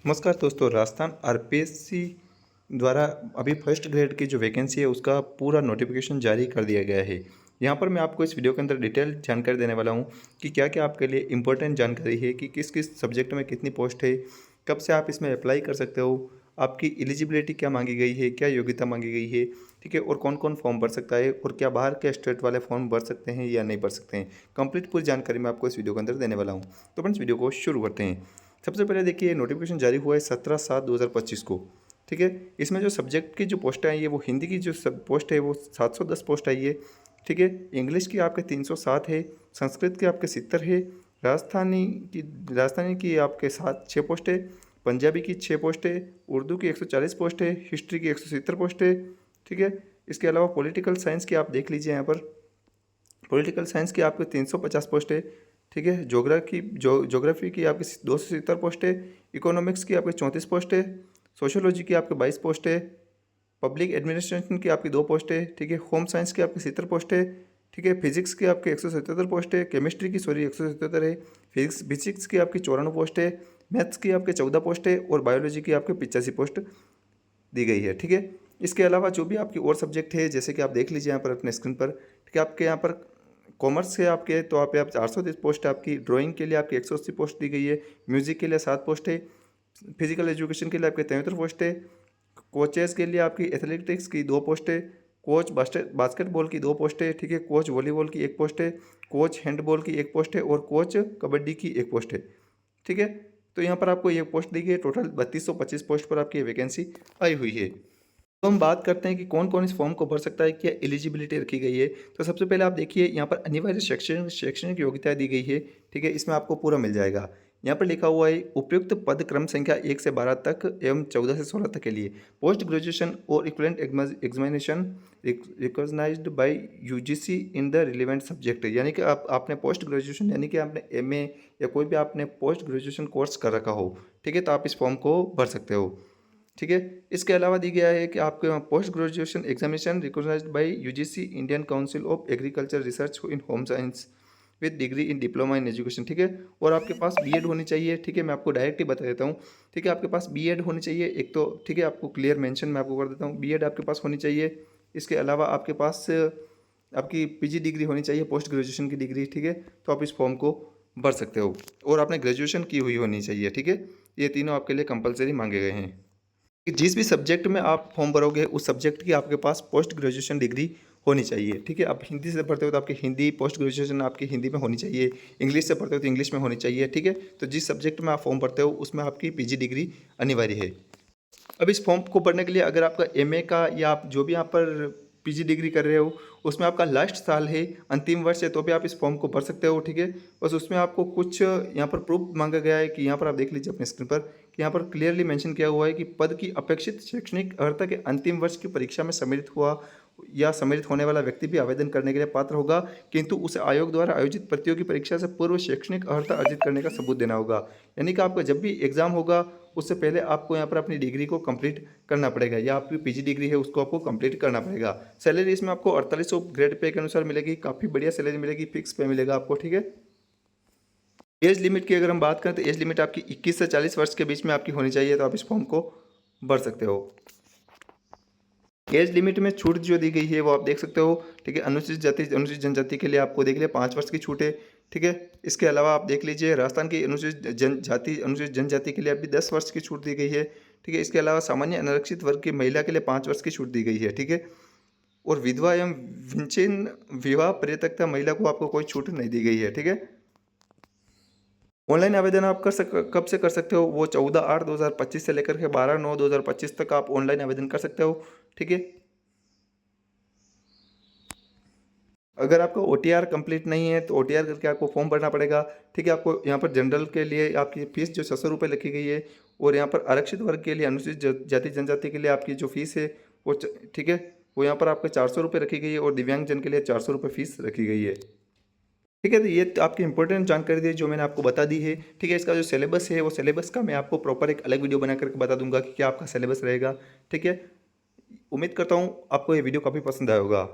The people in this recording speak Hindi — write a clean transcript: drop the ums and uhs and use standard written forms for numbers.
नमस्कार दोस्तों, राजस्थान आरपीएससी द्वारा अभी फर्स्ट ग्रेड की जो वैकेंसी है उसका पूरा नोटिफिकेशन जारी कर दिया गया है। यहाँ पर मैं आपको इस वीडियो के अंदर डिटेल जानकारी देने वाला हूँ कि क्या क्या आपके लिए इम्पोर्टेंट जानकारी है कि किस किस सब्जेक्ट में कितनी पोस्ट है, कब से आप इसमें अप्लाई कर सकते हो, आपकी एलिजिबिलिटी क्या मांगी गई है, क्या योग्यता मांगी गई है, ठीक है, और कौन कौन फॉर्म भर सकता है और क्या बाहर के स्टेट वाले फॉर्म भर सकते हैं या नहीं भर सकते हैं। कंप्लीट पूरी जानकारी मैं आपको इस वीडियो के अंदर देने वाला हूँ। तो फ्रेंड्स, वीडियो को शुरू करते हैं। सबसे पहले देखिए, नोटिफिकेशन जारी हुआ है 17/7/2025 को। ठीक है, इसमें जो सब्जेक्ट की जो पोस्टें आई है वो हिंदी की जो सब पोस्ट है वो 710 पोस्ट आई है। ठीक है, इंग्लिश की आपके 307 है, संस्कृत के आपके 70 है, राजस्थानी की आपके 6 पोस्ट है, पंजाबी की 6 पोस्ट है, उर्दू की 140 पोस्ट है, हिस्ट्री की 170 पोस्ट है। ठीक है, इसके अलावा पॉलिटिकल साइंस की आप देख लीजिए, यहाँ पर पॉलिटिकल साइंस की आपके 350 पोस्ट है। ठीक है, ज्योग्राफी की आपकी 270 पोस्ट है, इकोनॉमिक्स की आपकी 34 पोस्ट है, सोशियोलॉजी की आपके 22 पोस्ट है, पब्लिक एडमिनिस्ट्रेशन की आपकी 2 पोस्ट है। ठीक है, होम साइंस की आपकी 70 पोस्ट है। ठीक है, फिजिक्स की आपके 177 पोस्ट है, केमिस्ट्री की 177 है, फिजिक्स की आपकी 94 पोस्ट है, मैथ्स की आपके 14 पोस्ट है और बायोलॉजी की आपके 85 पोस्ट दी गई है। ठीक है, इसके अलावा जो भी आपकी और सब्जेक्ट है, जैसे कि आप देख लीजिए यहाँ पर अपने स्क्रीन पर। ठीक है, आपके यहाँ पर कॉमर्स से आपके तो आप 430 पोस्ट है आपकी, ड्राइंग के लिए आपकी 180 पोस्ट दी गई है, म्यूजिक के लिए 7 पोस्ट है, फिजिकल एजुकेशन के लिए आपके 73 पोस्ट है, कोचेस के लिए आपकी एथलेटिक्स की 2 पोस्ट है, कोच बास्केटबॉल की 2 पोस्ट है। ठीक है, कोच वॉलीबॉल की 1 पोस्ट है, कोच हैंडबॉल की 1 पोस्ट है और कोच कबड्डी की 1 पोस्ट है। ठीक है, तो यहाँ पर आपको ये पोस्ट दी गई है। टोटल 3225 पोस्ट पर आपकी वैकेंसी आई हुई है। तो हम बात करते हैं कि कौन कौन इस फॉर्म को भर सकता है, क्या एलिजिबिलिटी रखी गई है। तो सबसे पहले आप देखिए, यहाँ पर अनिवार्य शैक्षणिक योग्यता दी गई है। ठीक है, इसमें आपको पूरा मिल जाएगा। यहाँ पर लिखा हुआ है, उपयुक्त पद क्रम संख्या 1 से 12 तक एवं 14 से 16 तक के लिए पोस्ट ग्रेजुएशन और equivalent examination recognised by UGC in the relevant subject. यानी कि आपने पोस्ट ग्रेजुएशन, यानी कि आपने एमए या कोई भी आपने पोस्ट ग्रेजुएशन कोर्स कर रखा हो, ठीक है, तो आप इस फॉर्म को भर सकते हो। ठीक है, इसके अलावा दी गया है कि आपके post graduation examination recognised by UGC Indian Council of Agriculture Research in home science with degree in diploma in education. ठीक है, और आपके पास बीएड होनी चाहिए। ठीक है, मैं आपको डायरेक्ट ही बता देता हूँ। ठीक है, आपके पास बीएड होनी चाहिए एक तो। ठीक है, आपको क्लियर मेंशन मैं आपको कर देता हूँ, बीएड आपके पास होनी चाहिए। इसके अलावा आपके पास आपकी पीजी डिग्री होनी चाहिए, पोस्ट ग्रेजुएशन की डिग्री। ठीक है, तो आप इस फॉर्म को भर सकते हो और आपने ग्रेजुएशन की हुई होनी चाहिए। ठीक है, ये तीनों आपके लिए कंपलसरी मांगे गए हैं कि जिस भी सब्जेक्ट में आप फॉर्म भरोगे उस सब्जेक्ट की आपके पास पोस्ट ग्रेजुएशन डिग्री होनी चाहिए। ठीक है, आप हिंदी से पढ़ते हो तो आपकी हिंदी पोस्ट ग्रेजुएशन आपकी हिंदी में होनी चाहिए, इंग्लिश से पढ़ते हो तो इंग्लिश में होनी चाहिए। ठीक है, तो जिस सब्जेक्ट में आप फॉर्म भरते हो उसमें आपकी पीजी डिग्री अनिवार्य है। अब इस फॉर्म को भरने के लिए अगर आपका एमए का या आप जो भी यहाँ पर पीजी डिग्री कर रहे हो उसमें आपका लास्ट साल है, अंतिम वर्ष है, तो भी आप इस फॉर्म को भर सकते हो। ठीक है, बस उसमें आपको कुछ यहाँ पर प्रूफ मांगा गया है कि यहाँ पर आप देख लीजिए अपने स्क्रीन पर कि यहाँ पर क्लियरली मेंशन किया हुआ है कि पद की अपेक्षित शैक्षणिक अर्हता के अंतिम वर्ष की परीक्षा में सम्मिलित हुआ या सम्मिलित होने वाला व्यक्ति भी आवेदन करने के लिए पात्र होगा, किंतु उसे आयोग द्वारा आयोजित प्रतियोगी परीक्षा से पूर्व शैक्षणिक अर्हता अर्जित करने का सबूत देना होगा। यानी कि आपका जब भी एग्जाम होगा उससे पहले आपको यहाँ पर अपनी डिग्री को कंप्लीट करना पड़ेगा, या आपकी पीजी डिग्री है उसको आपको कंप्लीट करना पड़ेगा। सैलरी इसमें आपको 4800 ग्रेड पे के अनुसार मिलेगी, काफ़ी बढ़िया सैलरी मिलेगी, फिक्स पे मिलेगा आपको। ठीक है, एज लिमिट की अगर हम बात करें तो एज लिमिट आपकी 21 से 40 वर्ष के बीच में आपकी होनी चाहिए, तो आप इस फॉर्म को भर सकते हो। एज लिमिट में छूट जो दी गई है वो आप देख सकते हो। ठीक है, अनुसूचित जनजाति के लिए आपको देख लिया 5 वर्ष की छूट है। ठीक है, इसके अलावा आप देख लीजिए राजस्थान की अनुसूचित जनजाति के लिए अभी 10 वर्ष की छूट दी गई है। ठीक है, इसके अलावा सामान्य अनारक्षित वर्ग की महिला के लिए 5 वर्ष की छूट दी गई है। ठीक है, और विधवा एवं विच्छिन्न विवाह परित्यक्ता महिला को आपको कोई छूट नहीं दी गई है। ठीक है, ऑनलाइन आवेदन आप कब से कर सकते हो, वो 14/8/2025 से लेकर के 12/9/2025 तक आप ऑनलाइन आवेदन कर सकते हो। ठीक है, अगर आपका ओटीआर कंप्लीट नहीं है तो ओटीआर करके आपको फॉर्म भरना पड़ेगा। ठीक है, आपको यहाँ पर जनरल के लिए आपकी फ़ीस जो 600 रुपये लिखी गई है, और यहाँ पर आरक्षित वर्ग के लिए अनुसूचित जाति जनजाति के लिए आपकी जो फीस है वो ठीक है, वो यहाँ पर आपके 400 रुपये रखी गई है, और दिव्यांगजन के लिए 400 रुपये फीस रखी गई है। ठीक है, तो ये तो आपकी इंपॉर्टेंट जानकारी थी जो मैंने आपको बता दी है। ठीक है, इसका जो सिलेबस है वो सिलेबस का मैं आपको प्रॉपर एक अलग वीडियो बना करके बता दूंगा कि क्या आपका सिलेबस रहेगा। ठीक है, उम्मीद करता हूँ आपको ये वीडियो काफ़ी पसंद आया होगा।